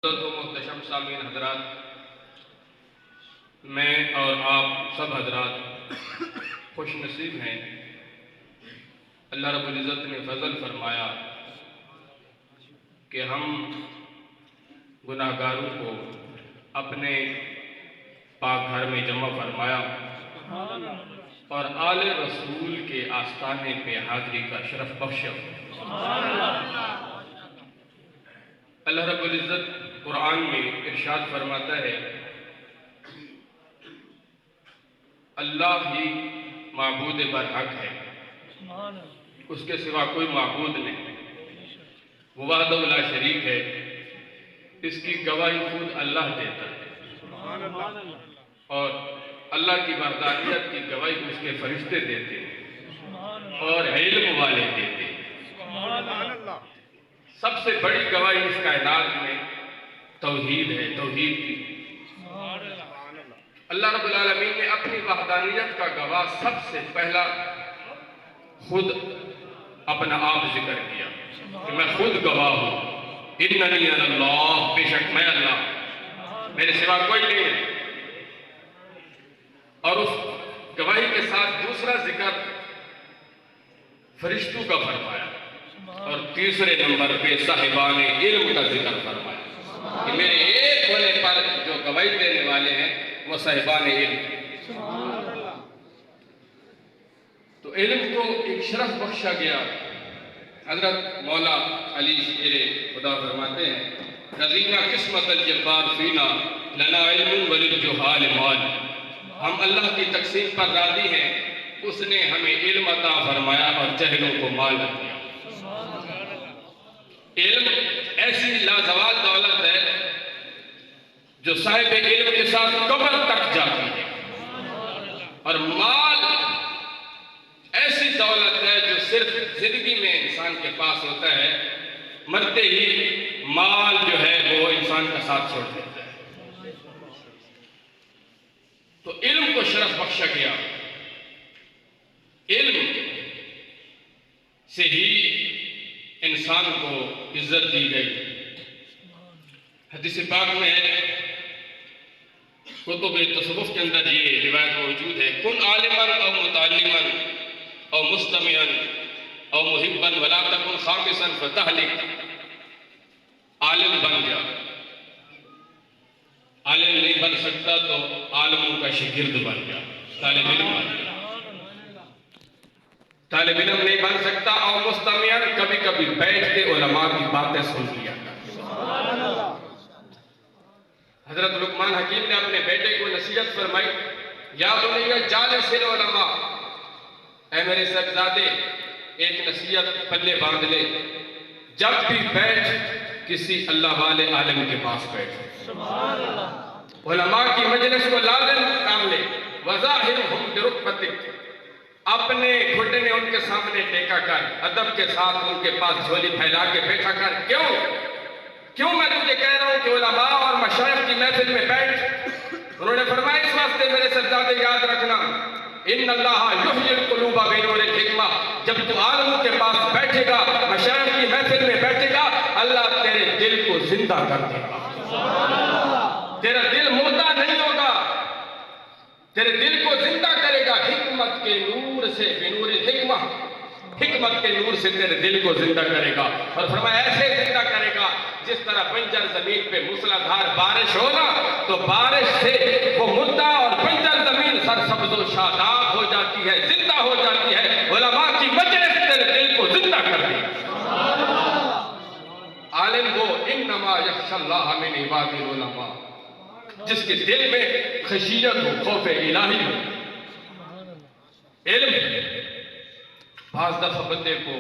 محتشم سامعین حضرات، میں اور آپ سب حضرات خوش نصیب ہیں۔ اللہ رب العزت نے فضل فرمایا کہ ہم گناہگاروں کو اپنے پاک گھر میں جمع فرمایا اور آل رسول کے آستانے پہ حاضری کا شرف بخشا۔ اللہ رب العزت قرآن میں ارشاد فرماتا ہے، اللہ ہی معبود برحق ہے، اس کے سوا کوئی معبود نہیں، وہ وحدہ لا شریک ہے، اس کی گواہی خود اللہ دیتا ہے اور اللہ کی وحدانیت کی گواہی اس کے فرشتے دیتے ہیں اور علم والے دیتے ہیں۔ سب سے بڑی گواہی اس کائنات میں توحید ہے، توحید کی۔ اللہ رب العالمین نے اپنی وحدانیت کا گواہ سب سے پہلا خود اپنا آپ ذکر کیا کہ میں خود گواہ ہوں، اننی انا اللہ، بے شک میں اللہ، میرے سوا کوئی نہیں ہے۔ اور اس گواہی کے ساتھ دوسرا ذکر فرشتوں کا فرمایا اور تیسرے نمبر پہ صاحبان علم کا ذکر فرمایا کہ میرے ایک ہونے پر جو گواہی دینے والے ہیں وہ صاحبان علم۔ تو علم کو ایک شرف بخشا گیا۔ حضرت مولا علی شیر خدا فرماتے ہیں، رضینا قسمت الجبار فینا لنا علم وللجہال مال۔ ہم اللہ کی تقسیم پر راضی ہیں، اس نے ہمیں علم عطا فرمایا اور جہلوں کو مال دیا۔ علم ایسی لازوال دولت ہے جو صاحب علم کے ساتھ قبر تک جاتی ہے، اور مال ایسی دولت ہے جو صرف زندگی میں انسان کے پاس ہوتا ہے، مرتے ہی مال جو ہے وہ انسان کا ساتھ چھوڑ دیتا ہے۔ تو علم کو شرف بخشا گیا، علم سے ہی انسان کو عزت دی گئی۔ حدیث پاک میں ہے، کتب تصوف کے اندر یہ روایت موجود ہے، کن عالما او متعلما او مستمعا او محبا ولا تکن خامسا فتہلک۔ عالم بن جا، عالم نہیں بن سکتا تو عالموں کا شاگرد بن جا، طالب علم بن جا۔ طالب علم نہیں بن سکتا، اور مستمع کبھی کبھی بیٹھ کے علماء کی باتیں سن لیا۔ حضرت لقمان حکیم نے اپنے بیٹے کو نصیحت فرمائی، یا بنی جالس العلماء، اے میرے صاحبزادے ایک نصیحت پلے باندھ لے، جب بھی بیٹھ کسی اللہ والے عالم کے پاس بیٹھ، علماء کی مجلس کو لازم کام لے، وظاہرہم برکبتک، اپنے گھٹنے ان کے سامنے ٹیکا کر، ادب کے ساتھ ان کے پاس جھولی پھیلا کے بیٹھا کر۔ کیوں میں تجھے کہہ رہا ہوں کہ علماء اور مشائخ کی محفل میں بیٹھ؟ انہوں نے فرمایا اس واسطے میرے صاحبزادے یاد رکھنا، ان اللہ یحیی القلوب بنور الحکمہ، جب تو عالموں کے پاس بیٹھے گا، مشائخ کی محفل میں بیٹھے گا، اللہ تیرے دل کو زندہ کر دے گا، تیرا دل مردہ نہیں ہوگا، تیرے دل کو زندہ کرے گا حکمت کے نور سے، بنور الحکمہ، حکمت کے نور سے تیرے دل کو زندہ کرے گا۔ اور فرمایا ایسے زندہ کرے گا جس طرح بنجر زمین پہ موسلادھار بارش ہونا تو بارش سے وہ مردہ اور بنجر زمین سرسبز و شاداب ہو جاتی ہے، زندہ ہو جاتی ہے۔ علماء کی مجلس تیرے دل کو زندہ کر دے گا۔ عالم وہ انما یخشی اللہ من عباد العلماء، جس کے دل میں خشیت ہو، خوف الہی ہو۔ علم بعض دفعہ بندے کو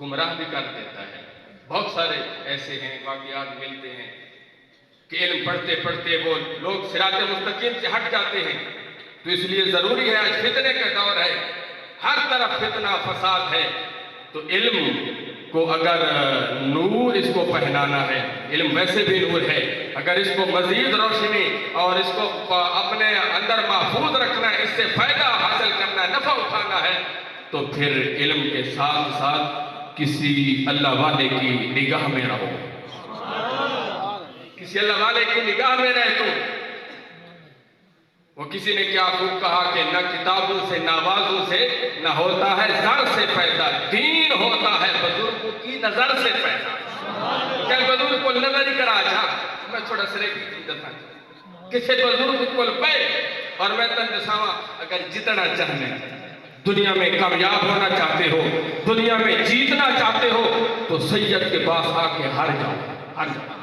گمراہ بھی کر دیتا ہے۔ بہت سارے ایسے ہیں واقعات ملتے ہیں کہ علم پڑھتے پڑھتے وہ لوگ صراط مستقیم سے ہٹ جاتے ہیں۔ تو اس لیے ضروری ہے، آج فتنے کا دور ہے، ہر طرف فتنہ فساد ہے، تو علم کو اگر نور اس کو پہنانا ہے، علم ویسے بھی نور ہے، اگر اس کو مزید روشنی اور اس کو اپنے اندر محفوظ رکھنا ہے، اس سے فائدہ حاصل کرنا ہے، نفع اٹھانا ہے، تو پھر علم کے ساتھ ساتھ کسی اللہ والے کی نگاہ میں رہو۔ کسی اللہ والے کی نگاہ میں رہ تو وہ کسی نے کیا خوب کہا کہ نہ کتابوں سے نہ آوازوں سے نہ ہوتا ہے زر سے پیدا، دین ہوتا ہے بزرگوں کی نظر سے پیدا۔ کہ بزرگ کو نظر ہی کرا جا میں تھوڑا سرے کی چیز دفعہ کسی بزرگ کو پہ اور میں تن دساواں اگر جتنا چاہنے دنیا میں کامیاب ہونا چاہتے ہو، دنیا میں جیتنا چاہتے ہو تو سید کے پاس آ کے ہار جاؤ، ہار جاؤ۔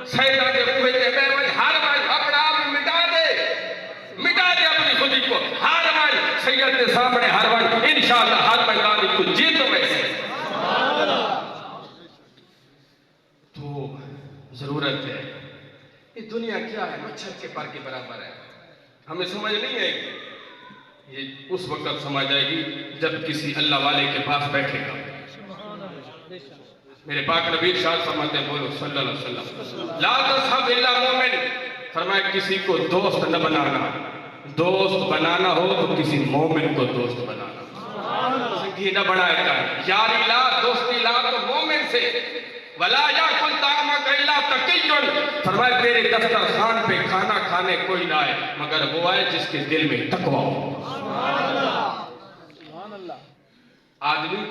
سیدہ کے کوئے کے بے ہر وقت اپنا آپ مٹا دے اپنی خودی کو، ہر وقت سید کے سامنے ہر وقت انشاءاللہ ہر میدان کو جیتو ویسے۔ تو ضرورت ہے، یہ دنیا کیا ہے؟ مچھر کے پر کے برابر ہے۔ ہمیں سمجھ نہیں ہے، یہ اس وقت سمجھ آئے گی جب کسی اللہ والے کے پاس بیٹھے گا۔ میرے پاک نبی ارشاد فرماتے ہیں، بولو صلی اللہ علیہ وسلم، لا تصحب الا مومن، فرمایا کسی کو دوست نہ بنانا، دوست بنانا ہو تو کسی مومن کو دوست بنانا، سنگھی نہ بنائے گا، یاری لا دوستی لا تو مومن سے، ولا یاکل طعامک الا تقی، فرمایا تیرے دسترخوان پہ کھانا کھانے کوئی نہ آئے مگر وہ آئے جس کے دل میں تقویٰ ہو۔ آدمی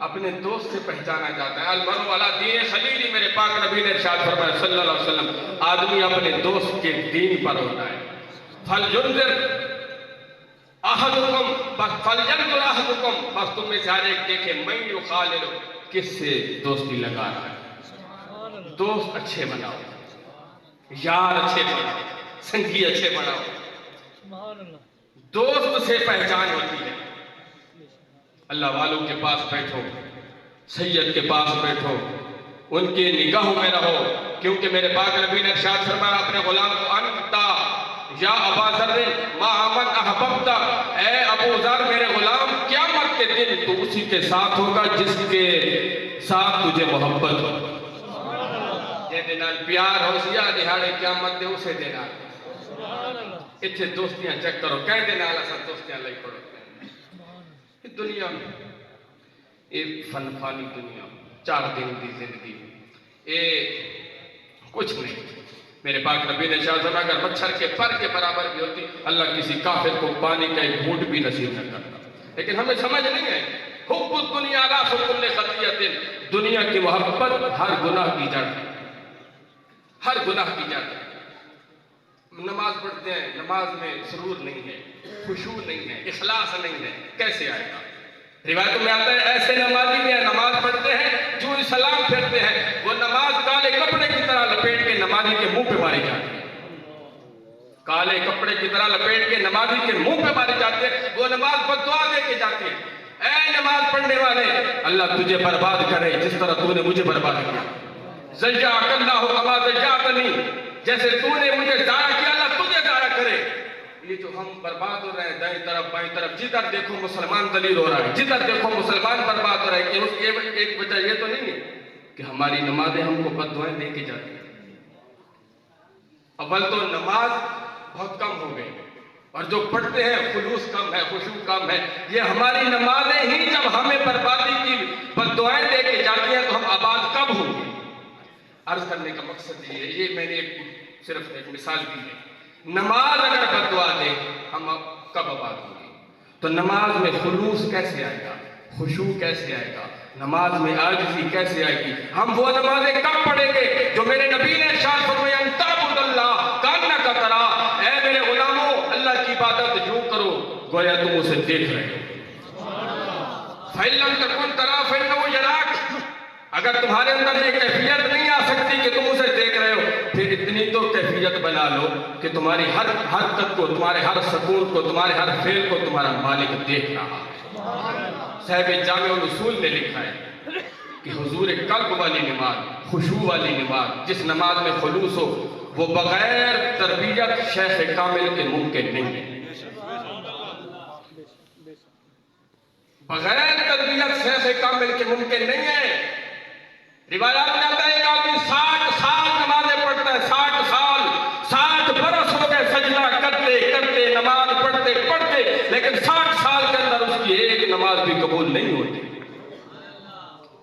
اپنے دوست سے پہچانا جاتا ہے، المرء علی دین خلیل، میرے پاک نبی نے ارشاد فرمایا صلی اللہ علیہ وسلم، آدمی اپنے دوست کے دین پر ہوتا ہے۔ فَلْيُنذِرْ أَحَدُكُمْ فَلْيَنْظُرْ أَحَدُكُمْ، بس تم میں سے ہر ایک دیکھے مَن يُخَالِلُ، کس سے دوستی لگا رہا ہے۔ دوست اچھے بناؤ، یار اچھے بناؤ، سنگھی اچھے بناؤ، دوست سے پہچان ہوتی ہے۔ اللہ والوں کے پاس بیٹھو، سید کے پاس بیٹھو، ان کی نگاہوں میں رہو، کیونکہ میرے پاک نبی نے ارشاد فرمایا اپنے غلام کو، انتا یا ابا ذر ما من احببتا، اے ابو ذر میرے غلام قیامت کے دن تو اسی کے ساتھ ہوگا جس کے ساتھ تجھے محبت ہو۔ یہ دنال پیار ہو سیا دہاڑے قیامت دے اسے دینا، اتھے دوستیاں چیک کرو، کہہ دینا اللہ سا دوستیاں لئی پڑو۔ دنیا میں ایک فن فانی دنیا، 4 دن دی زندگی، کچھ نہیں۔ میرے پاک نبی نے ارشاد فرمایا اگر مچھر کے پر کے برابر بھی ہوتی اللہ کسی کافر کو پانی کا ایک گھونٹ بھی نصیب نہ کرتا، لیکن ہمیں سمجھ نہیں ہے۔ حب الدنیا راس کل خطیۃ، دنیا کی محبت ہر گناہ کی جڑ ہے، ہر گناہ کی جڑ ہے۔ نماز پڑھتے ہیں، نماز میں سرور نہیں ہے، خشوع نہیں ہے، اخلاص نہیں ہے، کیسے آئے گا؟ روایتوں میں آتا ہے ایسے نمازی بھی ہیں نماز پڑھتے ہیں جو سلام پھیرتے ہیں، وہ نماز کالے کپڑے کی طرح لپیٹ کے نمازی کے منہ پہ ماری جاتی ہے، کالے کپڑے کی طرح لپیٹ کے نمازی کے منہ پہ ماری جاتے ہیں، وہ نماز بد دعا دے کے جاتے ہیں۔ اے نماز پڑھنے والے، اللہ تجھے برباد کرے جس طرح تو نے مجھے برباد کیا، زیّعک اللہ کما زیّعتنی، جیسے تو نے مجھے ضائع کیا اللہ تجھے ضائع کرے۔ یہ جو ہم برباد ہو رہے ہیں دائیں طرف بائیں طرف، جدھر دیکھو مسلمان ذلیل ہو رہا ہے، جدھر دیکھو مسلمان برباد ہو رہا ہے، کہ اس کی ایک وجہ یہ تو نہیں ہے کہ ہماری نمازیں ہم کو بد دعائیں دے کے جاتی ہیں۔ اول تو نماز بہت کم ہو گئی، اور جو پڑھتے ہیں خلوص کم ہے، خشوع کم ہے۔ یہ ہماری نمازیں ہی جب ہمیں بربادی کی بد دعائیں دے کے جاتی ہیں تو ہم آباد کب ہوں گے؟ عرض کرنے کا مقصد یہ ہے، یہ میں نے صرف ایک مثال دی ہے۔ نماز اگر بد دعا دے ہم کب آباد ہوں گے؟ تو نماز میں خلوص کیسے آئے گا، خشوع کیسے آئے گا، نماز میں عاجزی کیسے آئے گی؟ ہم وہ نمازیں کب پڑھیں گے جو میرے نبی نے ارشاد فرمایا ان تعبد اللہ کانک تراہ، اے میرے غلاموں اللہ کی عبادت یوں کرو گویا تم اسے دیکھ رہے ہو۔ فَإِن لَمْ تَكُنْ تَرَاهُ فَإِنَّهُ يَرَاكَ، اگر تمہارے اندر یہ کیفیت نہیں آ سکتی کہ تم اسے دیکھ رہے ہو، پھر اتنی تو کیفیت بنا لو کہ تمہاری ہر حرکت کو، تمہارے ہر سکون کو، تمہارے ہر فعل کو تمہارا مالک دیکھ رہا ہے۔ صاحب جامع الاصول نے لکھا ہے کہ حضور قلب والی نماز، خشوع والی نماز، جس نماز میں خلوص ہو، وہ بغیر تربیت شیخ کامل کے ممکن نہیں ہے۔ بغیر تربیت شیخ کامل کے ممکن نہیں ہے۔ روایات میں آتا ہے ایک آدمی 60 سال نمازیں پڑھتا ہے، 60 سال، 60 برس ہو گئے سجدہ کرتے کرتے، نماز پڑھتے پڑھتے، لیکن 60 سال کے اندر اس کی ایک نماز بھی قبول نہیں ہوتی۔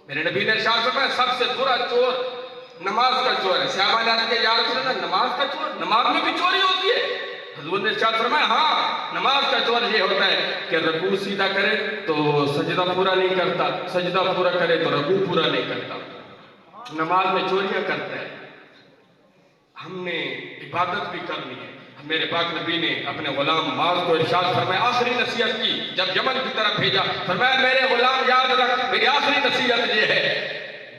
میرے نبی نے ارشاد فرمایا سب سے برا چور نماز کا چور ہے. صحابہ نے عرض کیا یا رسول اللہ نماز کا چور؟ نماز میں بھی چوری ہوتی ہے؟ حضور نے ارشاد فرمایا ہاں نماز کا چور یہ ہوتا ہے کہ رکوع سیدھا کرے تو سجدہ پورا نہیں کرتا, سجدہ پورا کرے تو رکوع پورا نہیں کرتا, نماز میں چوریاں کرتا ہے. ہم نے عبادت بھی کرنی ہے. میرے پاک نبی نے اپنے غلام معاذ کو ارشاد فرمایا, آخری نصیحت کی جب یمن کی طرف بھیجا, فرمایا میرے غلام یاد رکھ میری آخری نصیحت یہ ہے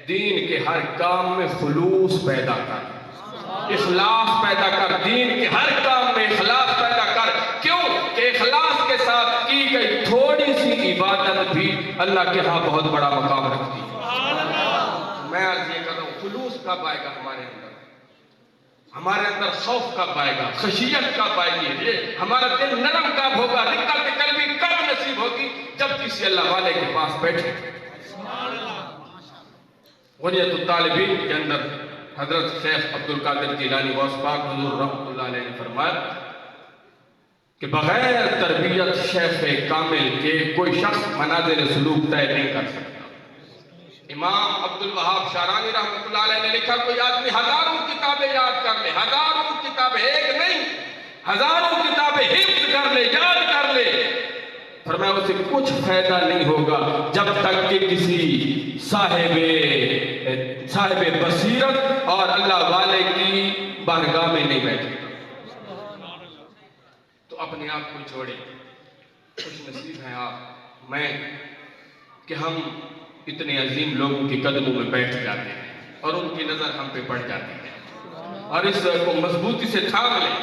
دین کے ہر کام میں خلوص پیدا کر, اخلاص پیدا کر, دین کے ہر کام میں اخلاص پیدا کر. کیوں کہ اخلاص کے ساتھ کی گئی تھوڑی سی عبادت بھی اللہ کے ہاں بہت بڑا مقام رکھتی ہے. میں آج یہ کر رہا ہوں خلوص کب آئے گا ہمارے اندر, ہمارے اندر خوف کب آئے گا, خشیت کب آئے گی, ہمارا دل نرم کب ہوگا, رقت قلبی کب نصیب ہوگی, جب کسی اللہ والے کے پاس بیٹھے. غنیت الطالبین کے اندر حضرت شیخ عبد القادر جیلانی غوث پاک حضور رحمۃ اللہ علیہ نے فرمایا کہ بغیر تربیت شیخ کامل کے کوئی شخص منازل سلوک طے نہیں کر سکتا. امام عبد الوہاب شارانی رحمۃ اللہ علیہ نے لکھا کوئی آدمی ہزاروں کتابیں یاد کر لے, ہزاروں کتابیں, ایک نہیں ہزاروں کتابیں حفظ کر لے, یاد کر لے, فرمایا اسے کچھ فائدہ نہیں ہوگا جب تک کہ کسی صاحب بصیرت اور اللہ والے کی بارگاہ میں نہیں بیٹھے. تو اپنے آپ کو چھوڑے, خوش نصیب ہیں آپ میں کہ ہم اتنے عظیم لوگوں کے قدموں میں بیٹھ جاتے ہیں اور ان کی نظر ہم پہ پڑ جاتی ہے, اور اس کو مضبوطی سے تھام لیں,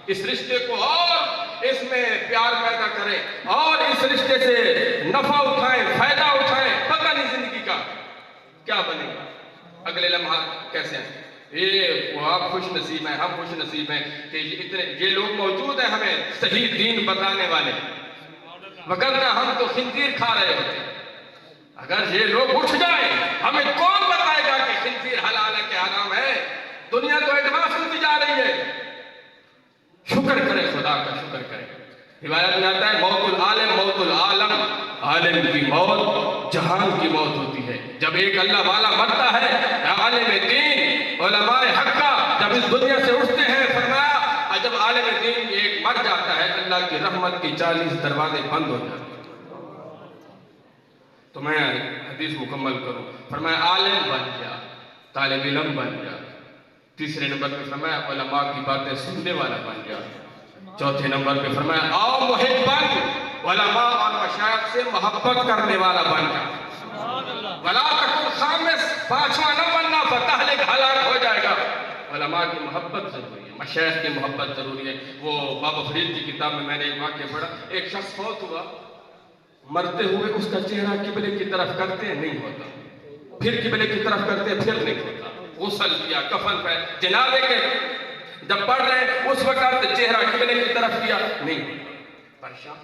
اس رشتے کو اور اس میں پیار پیدا کریں اور اس رشتے سے نفع اٹھائیں, فائدہ اٹھائیں. پتہ نہیں زندگی کا کیا بنے گا, اگلے لمحات کیسے ہیں. وہ آپ خوش نصیب ہیں, ہم خوش نصیب ہیں کہ یہ لوگ موجود ہیں ہمیں صحیح دین بتانے والے, وگرنہ ہم تو خنزیر کھا رہے ہوتے. اگر یہ لوگ اٹھ جائیں ہمیں کون بتائے گا کہ خنزیر حلال ہے کہ حرام ہے. دنیا تو ایڈوانس ہوتی جا رہی ہے. شکر کرے خدا کا, شکر کرے. روایت میں آتا ہے موت العالم موت العالم, عالم کی موت جہان کی موت ہوتی ہے. جب ایک اللہ والا مرتا ہے, عالم دین علماء حقہ جب اس دنیا سے اٹھتے ہیں, فرمایا جب عالم دین ایک مر جاتا ہے اللہ کی رحمت کی 40 دروازے بند ہو جاتے ہیں. تو میں حدیث مکمل کروں, فرمایا عالم بن جا, طالب علم بن جا. تیسرے نمبر پہ فرمایا علماء کی باتیں سننے والا بن جا. چوتھے نمبر پہ فرمایا آؤ محبن, علماء اور مشائخ سے محبت کرنے والا بن جا. ولا تکن خامس, پانچواں نہ بننا فتہلک, ہلاک ہو جائے گا. علماء کی محبت ضروری ہے, مشائخ کی محبت ضروری ہے. وہ بابا فرید کی کتاب میں میں نے ایک واقعہ پڑھا, ایک شخص فوت ہوا, مرتے ہوئے اس کا چہرہ قبلے کی طرف کرتے نہیں ہوتا, پھر قبلے کی طرف کرتے پھر نہیں ہوتا. غسل کیا, کفن پہ جنازے کے جب پڑھ رہے ہیں اس وقت چہرہ قبلے کی طرف کیا نہیں ہوتا, پریشان.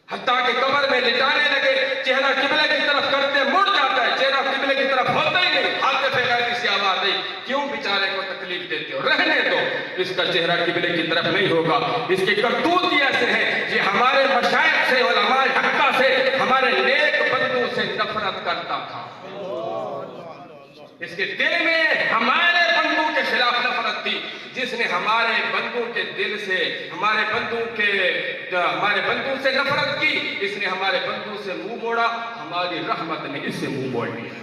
حتیٰ کہ قبر میں لٹانے لگے, چہرہ قبلے کی طرف کرتے مڑ جاتا ہے, چہرہ قبلے کی طرف ہوتا ہی نہیں. حالت غیرتی سی آواز آئی, کیوں بیچارے کو تکلیف دیتے ہو, رہنے دو, اس کا چہرہ قبلے کی طرف نہیں ہوگا. اس کے کرتوت ہی ایسے ہیں, یہ ہمارے مشائخ سے, علماء حقہ سے, ہمارے نیک بندوں سے نفرت کرتا تھا. اس کے دل میں ہمارے بندوں کے خلاف نفرت تھی. جس نے ہمارے بندوں کے دل سے, ہمارے بندوں سے نفرت کی, اس نے ہمارے بندوں سے منہ موڑا, ہماری رحمت نے اس سے منہ موڑ لیا.